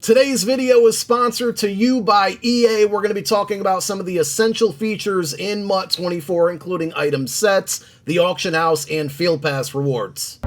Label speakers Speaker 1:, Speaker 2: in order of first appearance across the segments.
Speaker 1: Today's video is sponsored to you by EA. We're going to be talking about some of the essential features in MUT 24, including item sets, the auction house, and field pass rewards.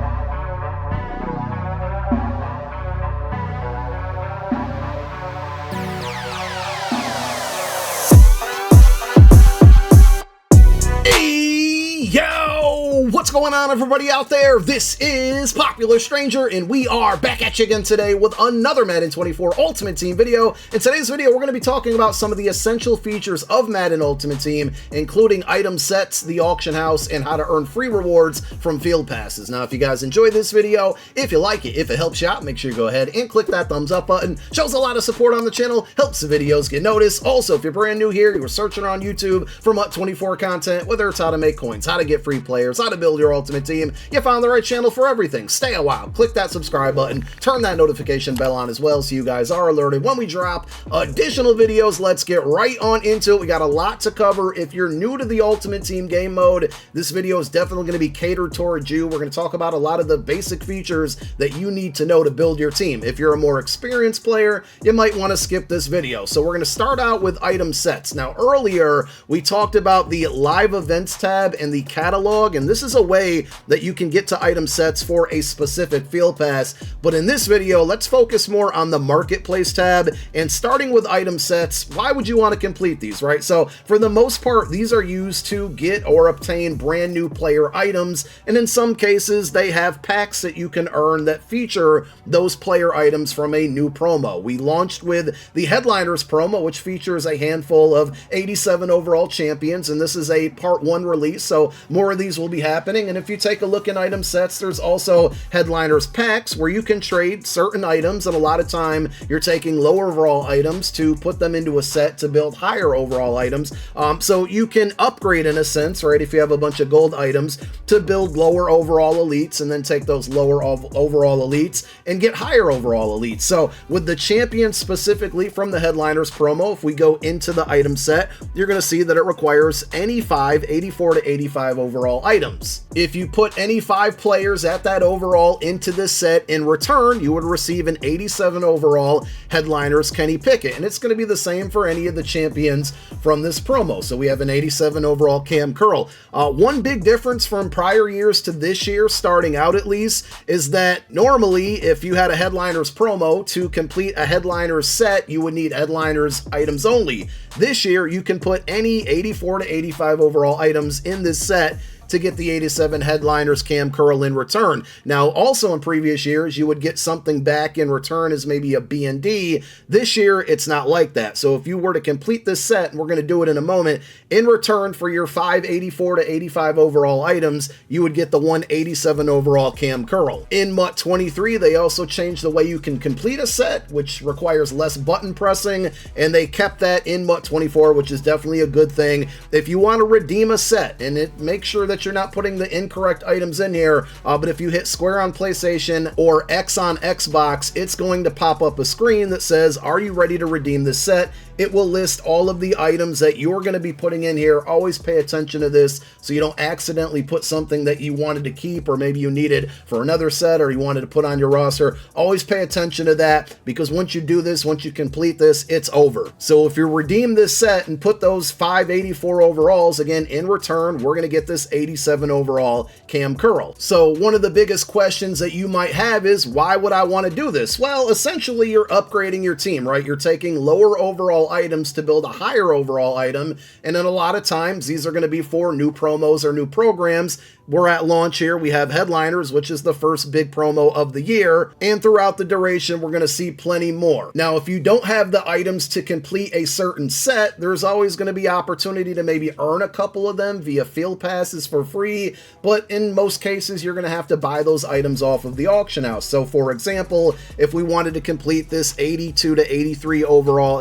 Speaker 1: What's going on, everybody out there? This is Popular Stranger, and we are back at you again today with another Madden 24 Ultimate Team video. In today's video, we're going to be talking about some of the essential features of Madden Ultimate Team, including item sets, the auction house, and how to earn free rewards from field passes. Now, if you guys enjoyed this video, if you like it, if it helps you out, make sure you go ahead and click that thumbs up button. Shows a lot of support on the channel, helps the videos get noticed. Also, if you're brand new here, you were searching around YouTube for MUT 24 content, whether it's how to make coins, how to get free players, how to build your ultimate team, you found the right channel for everything. Stay a while, click that subscribe button, turn that notification bell on as well so you guys are alerted when we drop additional videos. Let's get right on into it. We got a lot to cover. If you're new to the ultimate team game mode, this video is definitely going to be catered towards you. We're going to talk about a lot of the basic features that you need to know to build your team. If you're a more experienced player, you might want to skip this video. So we're going to start out with item sets. Now, earlier we talked about the live events tab and the catalog, and this is a way that you can get to item sets for a specific field pass. But in this video, let's focus more on the marketplace tab, and starting with item sets, why would you want to complete these, right? So for the most part, these are used to get or obtain brand new player items, and in some cases they have packs that you can earn that feature those player items from a new promo. We launched with the Headliners promo, which features a handful of 87 overall champions, and this is a part 1 release, so more of these will be happening. And if you take a look in item sets, there's also Headliners packs where you can trade certain items, and a lot of time you're taking lower overall items to put them into a set to build higher overall items. So you can upgrade in a sense, right? If you have a bunch of gold items, to build lower overall elites, and then take those lower overall elites and get higher overall elites. So with the champions specifically from the Headliners promo, if we go into the item set, you're going to see that it requires any 84 to 85 overall items. If you put any 5 players at that overall into this set, in return you would receive an 87 overall Headliners Kenny Pickett, and it's going to be the same for any of the champions from this promo. So we have an 87 overall Cam Curl. One big difference from prior years to this year, starting out at least, is that normally if you had a Headliners promo, to complete a Headliners set you would need Headliners items only. This year you can put any 84 to 85 overall items in this set to get the 87 Headliners Cam Curl in return. Now, also in previous years, you would get something back in return as maybe a B&D. This year, it's not like that. So if you were to complete this set, and we're going to do it in a moment, in return for your 84 to 85 overall items, you would get the 187 overall Cam Curl. In MUT 23, they also changed the way you can complete a set, which requires less button pressing, and they kept that in MUT 24, which is definitely a good thing. If you want to redeem a set, and make sure that you're not putting the incorrect items in here, but if you hit square on PlayStation or X on Xbox, it's going to pop up a screen that says, are you ready to redeem this set? It will list all of the items that you're going to be putting in here. Always pay attention to this so you don't accidentally put something that you wanted to keep, or maybe you needed for another set, or you wanted to put on your roster. Always pay attention to that, because once you do this, once you complete this, it's over. So if you redeem this set and put those 84 overalls, again, in return, we're going to get this 87 overall Cam Curl. So one of the biggest questions that you might have is, why would I want to do this? Well, essentially you're upgrading your team, right? You're taking lower overall items to build a higher overall item, and then a lot of times these are going to be for new promos or new programs. We're at launch here. We have Headliners, which is the first big promo of the year, and throughout the duration we're going to see plenty more. Now, if you don't have the items to complete a certain set, there's always going to be opportunity to maybe earn a couple of them via field passes for free, but in most cases you're going to have to buy those items off of the auction house. So for example, if we wanted to complete this 82 to 83 overall,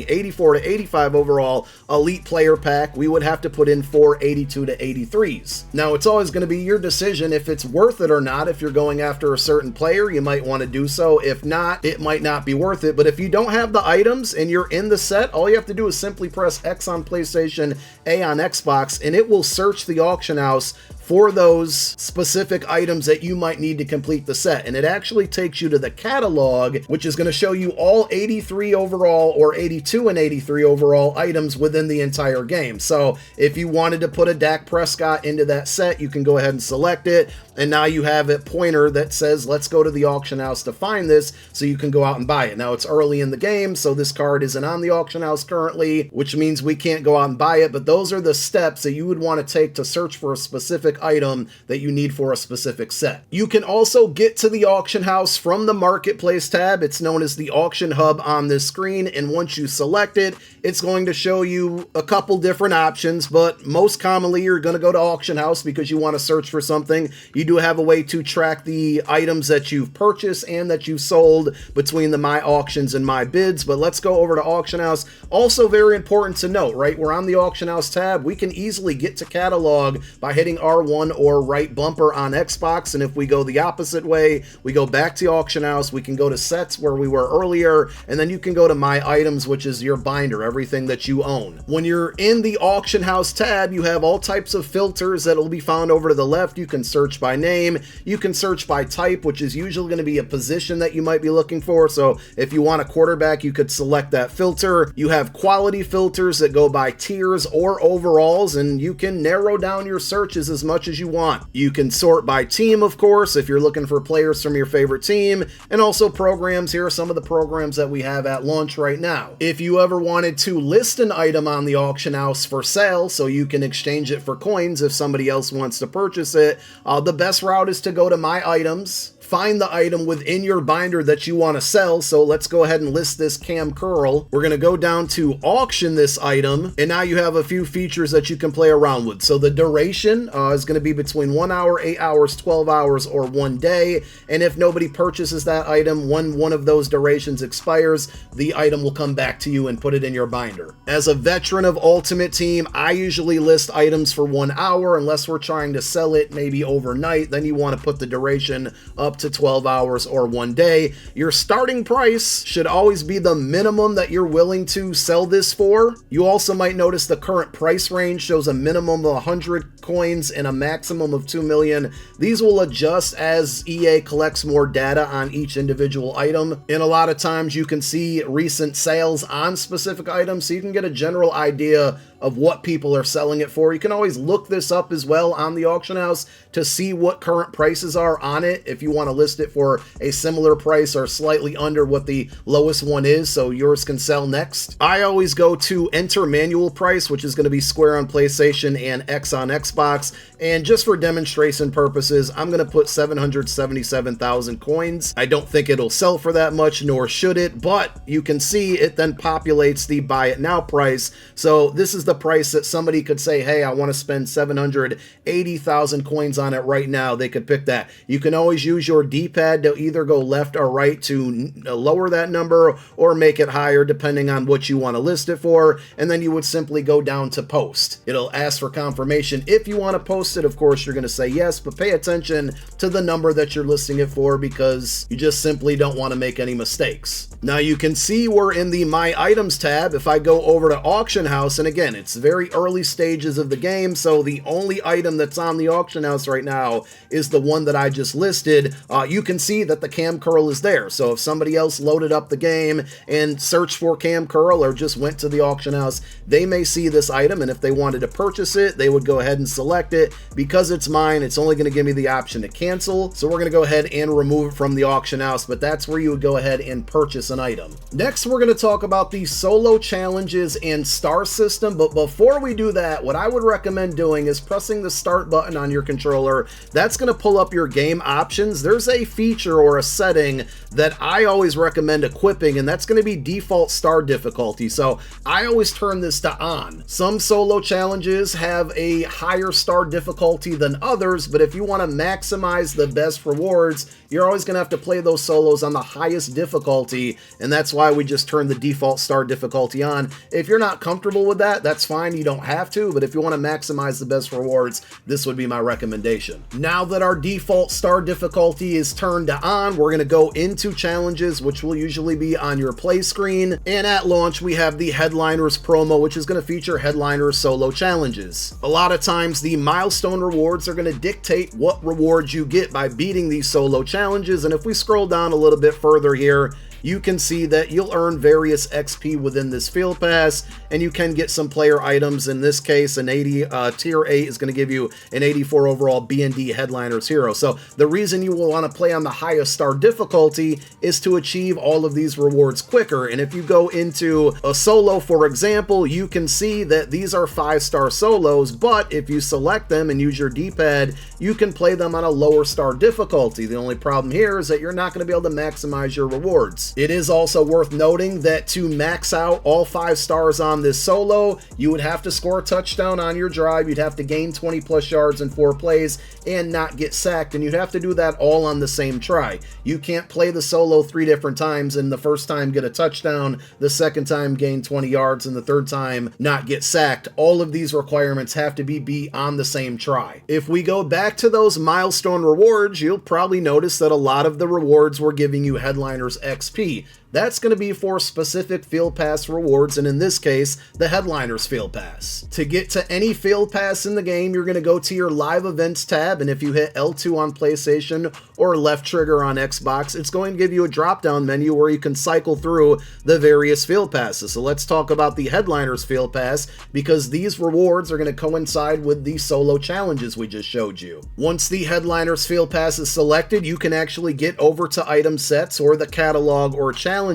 Speaker 1: 84 to 85 overall elite player pack, we would have to put in 4 82 to 83s. Now, it's always going to be your decision if it's worth it or not. If you're going after a certain player, you might want to do so. If not, it might not be worth it. But if you don't have the items and you're in the set, all you have to do is simply press X on PlayStation, A on Xbox, and it will search the auction house for those specific items that you might need to complete the set. And it actually takes you to the catalog, which is going to show you all 83 overall or 82 and 83 overall items within the entire game. So if you wanted to put a Dak Prescott into that set, you can go ahead and select it. And now you have a pointer that says, let's go to the auction house to find this, so you can go out and buy it. Now it's early in the game, so this card isn't on the auction house currently, which means we can't go out and buy it, but those are the steps that you would want to take to search for a specific item that you need for a specific set. You can also get to the auction house from the Marketplace tab. It's known as the Auction Hub on this screen, and once you select it, it's going to show you a couple different options, but most commonly you're going to go to Auction House because you want to search for something. You do have a way to track the items that you've purchased and that you've sold between the My Auctions and My Bids, but let's go over to Auction House. Also very important to note, right, we're on the Auction House tab. We can easily get to catalog by hitting R1 or right bumper on Xbox, and if we go the opposite way, we go back to Auction House, we can go to sets where we were earlier, and then you can go to My Items, which is your binder, everything that you own. When you're in the Auction House tab, you have all types of filters that will be found over to the left. You can search by name, you can search by type, which is usually going to be a position that you might be looking for. So if you want a quarterback, you could select that filter. You have quality filters that go by tiers or overalls, and you can narrow down your searches as much as you want. You can sort by team, of course, if you're looking for players from your favorite team, and also programs. Here are some of the programs that we have at launch right now. If you ever wanted to list an item on the auction house for sale so you can exchange it for coins if somebody else wants to purchase it, the best route is to go to My Items, find the item within your binder that you want to sell. So let's go ahead and list this Cam Curl. We're going to go down to auction this item, and now you have a few features that you can play around with. So the duration is going to be between 1 hour, 8 hours, 12 hours, or 1 day. And if nobody purchases that item, when one of those durations expires, the item will come back to you and put it in your binder. As a veteran of Ultimate Team, I usually list items for 1 hour unless we're trying to sell it maybe overnight. Then you want to put the duration up to 12 hours or 1 day. Your starting price should always be the minimum that you're willing to sell this for. You also might notice the current price range shows a minimum of 100 coins and a maximum of 2 million. These will adjust as EA collects more data on each individual item, and a lot of times you can see recent sales on specific items, so you can get a general idea of what people are selling it for. You can always look this up as well on the auction house to see what current prices are on it if you want to list it for a similar price or slightly under what the lowest one is, so yours can sell next. I always go to enter manual price, which is going to be Square on PlayStation and X on Xbox, and just for demonstration purposes, I'm going to put 777,000 coins. I don't think it'll sell for that much, nor should it, but you can see it then populates the buy it now price. So this is the price that somebody could say, hey, I want to spend 780,000 coins on it right now. They could pick that. You can always use your D-pad to either go left or right to lower that number or make it higher depending on what you want to list it for, and then you would simply go down to post. It'll ask for confirmation. If you want to post it, of course, you're going to say yes, but pay attention to the number that you're listing it for because you just simply don't want to make any mistakes. Now you can see we're in the My Items tab. If I go over to Auction House, and again, it's very early stages of the game, so the only item that's on the auction house right now is the one that I just listed. You can see that the Cam Curl is there. So if somebody else loaded up the game and searched for Cam Curl or just went to the auction house, they may see this item, and if they wanted to purchase it, they would go ahead and select it. Because it's mine, it's only going to give me the option to cancel, so we're going to go ahead and remove it from the auction house, but that's where you would go ahead and purchase an item. Next, we're going to talk about the solo challenges and star system, but before we do that, what I would recommend doing is pressing the start button on your controller. That's going to pull up your game options. There's a feature or a setting that I always recommend equipping, and that's going to be default star difficulty. So I always turn this to on. Some solo challenges have a higher star difficulty than others, but if you want to maximize the best rewards, you're always going to have to play those solos on the highest difficulty, and that's why we just turn the default star difficulty on. If you're not comfortable with that, that's that's fine. You don't have to, but if you want to maximize the best rewards, this would be my recommendation. Now that our default star difficulty is turned on, we're going to go into challenges, which will usually be on your play screen. And at launch, we have the Headliners promo, which is going to feature Headliners solo challenges. A lot of times, the milestone rewards are going to dictate what rewards you get by beating these solo challenges. And if we scroll down a little bit further here, you can see that you'll earn various XP within this field pass, and you can get some player items. In this case, an 80 tier 8 is going to give you an 84 overall B&D Headliners hero. So the reason you will want to play on the highest star difficulty is to achieve all of these rewards quicker. And if you go into a solo, for example, you can see that these are 5-star solos, but if you select them and use your D-pad, you can play them on a lower star difficulty. The only problem here is that you're not going to be able to maximize your rewards. It is also worth noting that to max out all 5 stars on this solo, you would have to score a touchdown on your drive, you'd have to gain 20 plus yards in 4 plays, and not get sacked, and you'd have to do that all on the same try. You can't play the solo 3 different times, and the first time get a touchdown, the second time gain 20 yards, and the third time not get sacked. All of these requirements have to be beat on the same try. If we go back to those milestone rewards, you'll probably notice that a lot of the rewards were giving you Headliners XP. That's going to be for specific field pass rewards, and in this case, the Headliners field pass. To get to any field pass in the game, you're going to go to your live events tab, and if you hit L2 on PlayStation or left trigger on Xbox, it's going to give you a drop-down menu where you can cycle through the various field passes. So let's talk about the Headliners field pass, because these rewards are going to coincide with the solo challenges we just showed you. Once the Headliners field pass is selected, you can actually get over to item sets or the catalog or challenges,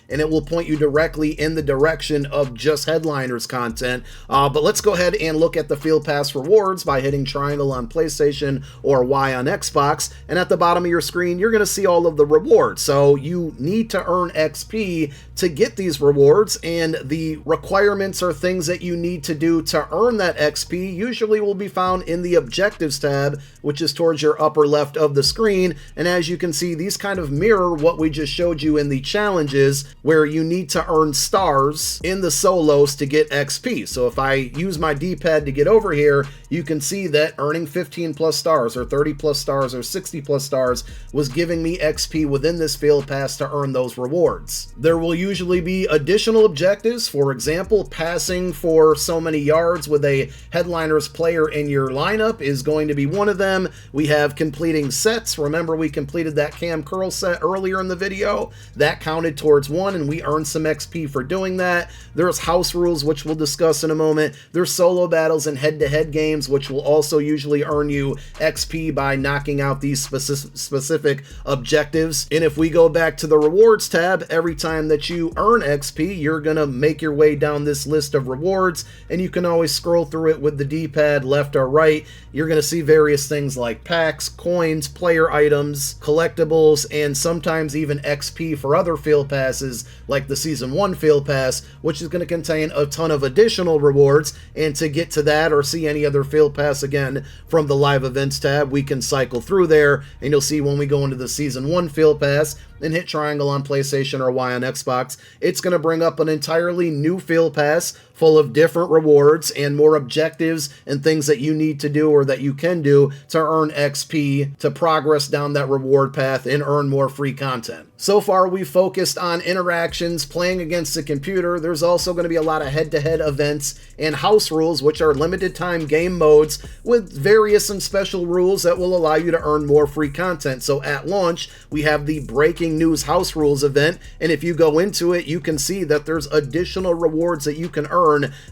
Speaker 1: and it will point you directly in the direction of just Headliners content. But let's go ahead and look at the field pass rewards by hitting triangle on PlayStation or Y on Xbox, and at the bottom of your screen you're going to see all of the rewards. So you need to earn XP to get these rewards, and the requirements or things that you need to do to earn that XP usually will be found in the objectives tab, which is towards your upper left of the screen. And as you can see, these kind of mirror what we just showed you in the challenges, where you need to earn stars in the solos to get XP. So if I use my D-pad to get over here, you can see that earning 15 plus stars or 30 plus stars or 60 plus stars was giving me XP within this field pass to earn those rewards. There will usually be additional objectives. For example, passing for so many yards with a Headliners player in your lineup is going to be one of them. We have completing sets. Remember, we completed that Cam Curl set earlier in the video. That counted towards 1, and we earned some XP for doing that. There's house rules, which we'll discuss in a moment. There's solo battles and head-to-head games, which will also usually earn you XP by knocking out these specific objectives. And if we go back to the rewards tab, every time that you earn XP, you're gonna make your way down this list of rewards, and you can always scroll through it with the D-pad left or right. You're gonna see various things like packs, coins, player items, collectibles, and sometimes even XP for other field passes like the Season 1 field pass, which is going to contain a ton of additional rewards. And to get to that or see any other field pass again from the live events tab, we can cycle through there, and you'll see when we go into the Season 1 field pass and hit triangle on PlayStation or Y on Xbox, it's going to bring up an entirely new field pass full of different rewards and more objectives and things that you need to do or that you can do to earn XP to progress down that reward path and earn more free content. So far, we've focused on interactions, playing against the computer. There's also going to be a lot of head-to-head events and house rules, which are limited time game modes with various and special rules that will allow you to earn more free content. So at launch, we have the Breaking News House Rules event, and if you go into it, you can see that there's additional rewards that you can earn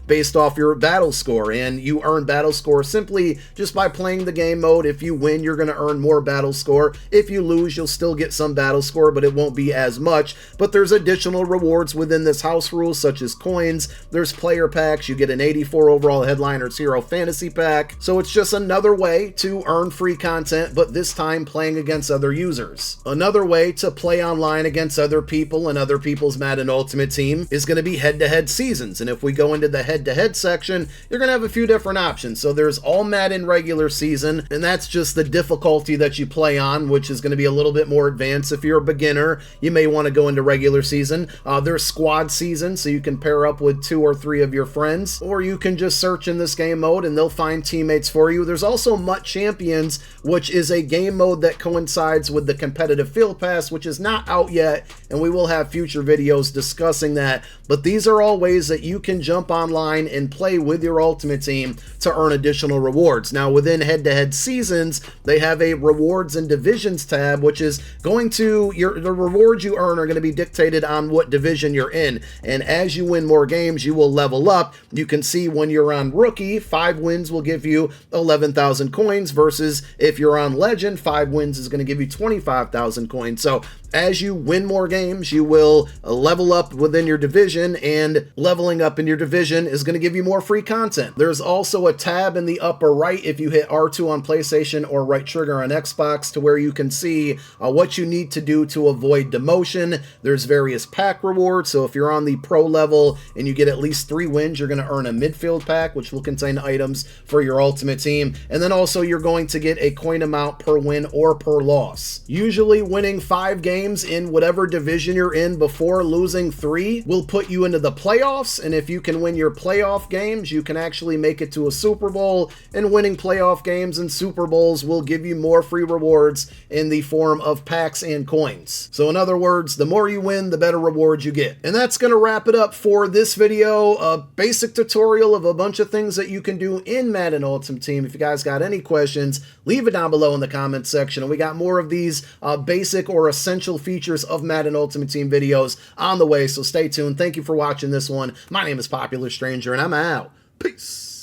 Speaker 1: based off your battle score, and you earn battle score simply just by playing the game mode. If you win, you're going to earn more battle score. If you lose, you'll still get some battle score, but it won't be as much. But there's additional rewards within this house rule, such as coins. There's player packs. You get an 84 overall Headliners Hero Fantasy Pack. So it's just another way to earn free content, but this time playing against other users. Another way to play play online against other people and other people's Madden Ultimate Team is going to be head-to-head seasons. And if we go into the head-to-head section, you're going to have a few different options. So there's all Madden regular season, and that's just the difficulty that you play on, which is going to be a little bit more advanced. If you're a beginner, you may want to go into regular season. There's squad season, so you can pair up with 2 or 3 of your friends, or you can just search in this game mode and they'll find teammates for you. There's also MUT Champions, which is a game mode that coincides with the competitive field pass, which is not out yet, and we will have future videos discussing that. But these are all ways that you can jump online and play with your Ultimate Team to earn additional rewards. Now, within head-to-head seasons, they have a rewards and divisions tab, which is going to, the rewards you earn are going to be dictated on what division you're in. And as you win more games, you will level up. You can see when you're on Rookie, 5 wins will give you 11,000 coins, versus if you're on Legend, 5 wins is going to give you 25,000 coins. So as you win more games, you will level up within your division, and leveling up in your division is going to give you more free content. There's also a tab in the upper right if you hit R2 on PlayStation or right trigger on Xbox, to where you can see what you need to do to avoid demotion. There's various pack rewards. So if you're on the pro level and you get at least 3 wins, you're going to earn a midfield pack, which will contain items for your Ultimate Team. And then also you're going to get a coin amount per win or per loss. Usually winning 5 games in whatever division you're in before losing 3 will put you into the playoffs, and if you can win your playoff games, you can actually make it to a Super Bowl, and winning playoff games and Super Bowls will give you more free rewards in the form of packs and coins. So in other words, the more you win, the better rewards you get. And that's going to wrap it up for this video, a basic tutorial of a bunch of things that you can do in Madden Ultimate Team. If you guys got any questions, leave it down below in the comments section, and we got more of these basic or essential features of Madden Ultimate Team videos on the way, so stay tuned. Thank you for watching this one. My name is Popular Stranger, and I'm out. Peace.